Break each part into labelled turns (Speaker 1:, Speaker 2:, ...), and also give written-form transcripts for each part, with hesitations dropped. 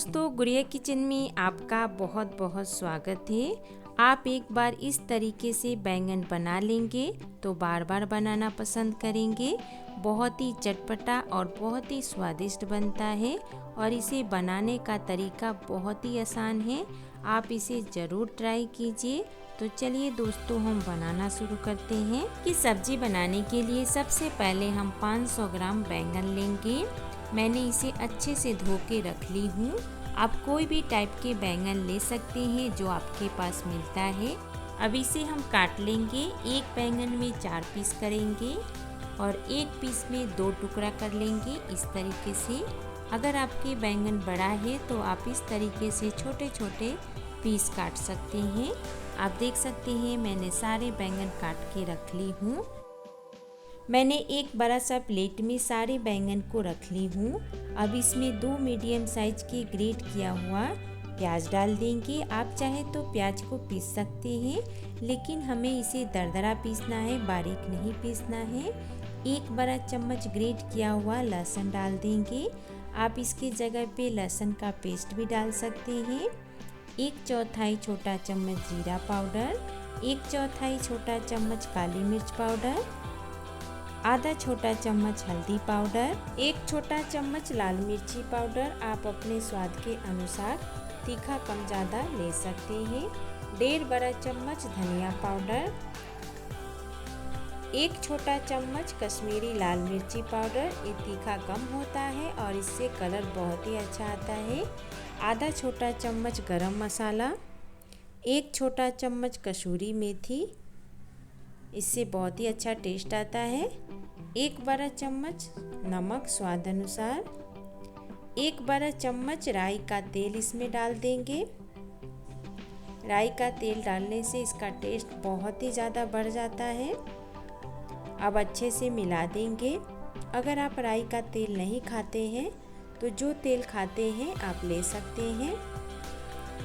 Speaker 1: दोस्तों, गुड़िया किचन में आपका बहुत बहुत स्वागत है। आप एक बार इस तरीके से बैंगन बना लेंगे तो बार बार बनाना पसंद करेंगे। बहुत ही चटपटा और बहुत ही स्वादिष्ट बनता है और इसे बनाने का तरीका बहुत ही आसान है। आप इसे ज़रूर ट्राई कीजिए। तो चलिए दोस्तों, हम बनाना शुरू करते हैं। कि सब्जी बनाने के लिए सबसे पहले हम 500 ग्राम बैंगन लेंगे। मैंने इसे अच्छे से धो के रख ली हूँ। आप कोई भी टाइप के बैंगन ले सकते हैं जो आपके पास मिलता है। अब इसे हम काट लेंगे। एक बैंगन में 4 पीस करेंगे और एक पीस में 2 टुकड़ा कर लेंगे इस तरीके से। अगर आपके बैंगन बड़ा है तो आप इस तरीके से छोटे छोटे पीस काट सकते हैं। आप देख सकते हैं मैंने सारे बैंगन काट के रख ली हूँ। मैंने एक बड़ा सा प्लेट में सारे बैंगन को रख ली हूँ। अब इसमें 2 मीडियम साइज के ग्रेट किया हुआ प्याज डाल देंगे। आप चाहे तो प्याज को पीस सकते हैं, लेकिन हमें इसे दरदरा पीसना है, बारीक नहीं पीसना है। एक बड़ा चम्मच ग्रेट किया हुआ लहसुन डाल देंगे। आप इसके जगह पे लहसुन का पेस्ट भी डाल सकते हैं। 1/4 छोटा चम्मच जीरा पाउडर, 1/4 छोटा चम्मच काली मिर्च पाउडर, आधा छोटा चम्मच हल्दी पाउडर, 1 छोटा चम्मच लाल मिर्ची पाउडर। आप अपने स्वाद के अनुसार तीखा कम ज़्यादा ले सकते हैं। 1.5 बड़ा चम्मच धनिया पाउडर, 1 छोटा चम्मच कश्मीरी लाल मिर्ची पाउडर। ये तीखा कम होता है और इससे कलर बहुत ही अच्छा आता है। आधा छोटा चम्मच गरम मसाला, 1 छोटा चम्मच कसूरी मेथी, इससे बहुत ही अच्छा टेस्ट आता है। 1 बड़ा चम्मच नमक स्वाद अनुसार, 1 बड़ा चम्मच राई का तेल इसमें डाल देंगे। राई का तेल डालने से इसका टेस्ट बहुत ही ज़्यादा बढ़ जाता है। अब अच्छे से मिला देंगे। अगर आप राई का तेल नहीं खाते हैं तो जो तेल खाते हैं आप ले सकते हैं,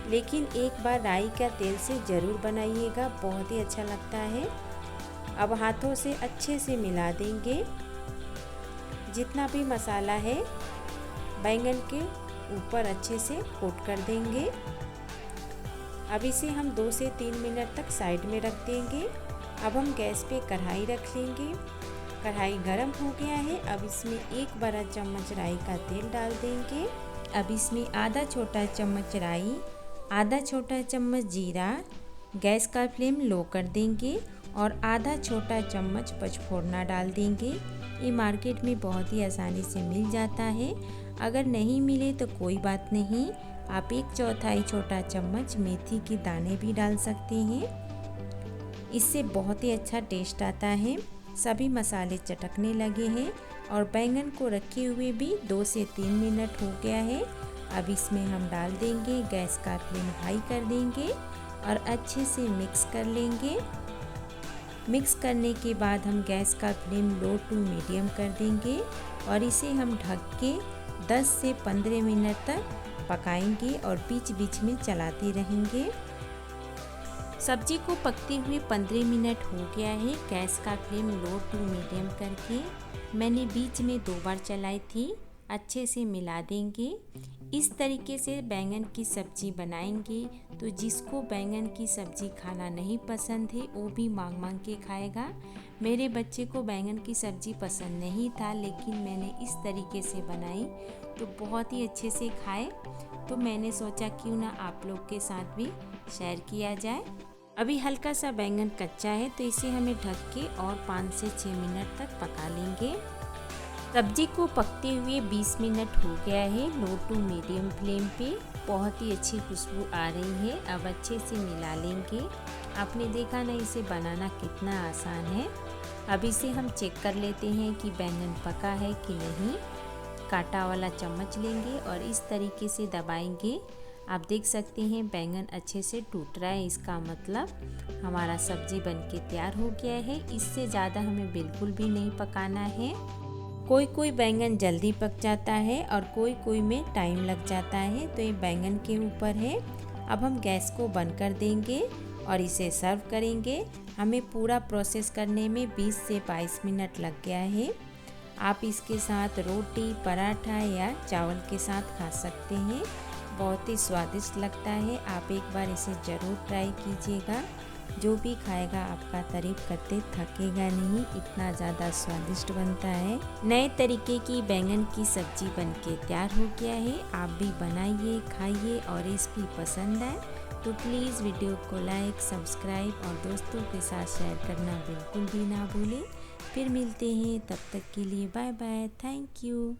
Speaker 1: लेकिन एक बार राई का तेल से ज़रूर बनाइएगा, बहुत ही अच्छा लगता है। अब हाथों से अच्छे से मिला देंगे। जितना भी मसाला है बैंगन के ऊपर अच्छे से कोट कर देंगे। अब इसे हम 2 से 3 मिनट तक साइड में रख देंगे। अब हम गैस पे कढ़ाई रख लेंगे। कढ़ाई गरम हो गया है। अब इसमें 1 बड़ा चम्मच राई का तेल डाल देंगे। अब इसमें आधा छोटा चम्मच राई, आधा छोटा चम्मच जीरा, गैस का फ्लेम लो कर देंगे और आधा छोटा चम्मच पचफोड़ना डाल देंगे। ये मार्केट में बहुत ही आसानी से मिल जाता है। अगर नहीं मिले तो कोई बात नहीं, आप 1/4 छोटा चम्मच मेथी के दाने भी डाल सकते हैं। इससे बहुत ही अच्छा टेस्ट आता है। सभी मसाले चटकने लगे हैं और बैंगन को रखे हुए भी 2 से 3 मिनट हो गया है। अब इसमें हम डाल देंगे, गैस का फ्लेम हाई कर देंगे और अच्छे से मिक्स कर लेंगे। मिक्स करने के बाद हम गैस का फ्लेम लो टू मीडियम कर देंगे और इसे हम ढक के 10 से 15 मिनट तक पकाएंगे और बीच बीच में चलाते रहेंगे। सब्जी को पकते हुए 15 मिनट हो गया है। गैस का फ्लेम लो टू मीडियम करके मैंने बीच में 2 बार चलाई थी। अच्छे से मिला देंगे। इस तरीके से बैंगन की सब्जी बनाएंगे तो जिसको बैंगन की सब्जी खाना नहीं पसंद है वो भी मांग मांग के खाएगा। मेरे बच्चे को बैंगन की सब्जी पसंद नहीं था, लेकिन मैंने इस तरीके से बनाई तो बहुत ही अच्छे से खाए। तो मैंने सोचा क्यों ना आप लोग के साथ भी शेयर किया जाए। अभी हल्का सा बैंगन कच्चा है तो इसे हमें ढक के और 5 से 6 मिनट तक पका लेंगे। सब्जी को पकते हुए 20 मिनट हो गया है। लो टू मीडियम फ्लेम पे बहुत ही अच्छी खुशबू आ रही है। अब अच्छे से मिला लेंगे। आपने देखा ना इसे बनाना कितना आसान है। अब इसे हम चेक कर लेते हैं कि बैंगन पका है कि नहीं। कांटा वाला चम्मच लेंगे और इस तरीके से दबाएंगे। आप देख सकते हैं बैंगन अच्छे से टूट रहा है, इसका मतलब हमारा सब्जी बनके तैयार हो गया है। इससे ज़्यादा हमें बिल्कुल भी नहीं पकाना है। कोई कोई बैंगन जल्दी पक जाता है और कोई कोई में टाइम लग जाता है, तो ये बैंगन के ऊपर है। अब हम गैस को बंद कर देंगे और इसे सर्व करेंगे। हमें पूरा प्रोसेस करने में 20 से 22 मिनट लग गया है। आप इसके साथ रोटी, पराठा या चावल के साथ खा सकते हैं। बहुत ही स्वादिष्ट लगता है। आप एक बार इसे ज़रूर ट्राई कीजिएगा। जो भी खाएगा आपका तारीफ करते थकेगा नहीं, इतना ज़्यादा स्वादिष्ट बनता है। नए तरीके की बैंगन की सब्जी बनके तैयार हो गया है। आप भी बनाइए, खाइए और रेसिपी पसंद आए तो प्लीज़ वीडियो को लाइक, सब्सक्राइब और दोस्तों के साथ शेयर करना बिल्कुल भी ना भूलें। फिर मिलते हैं, तब तक के लिए बाय बाय। Thank you.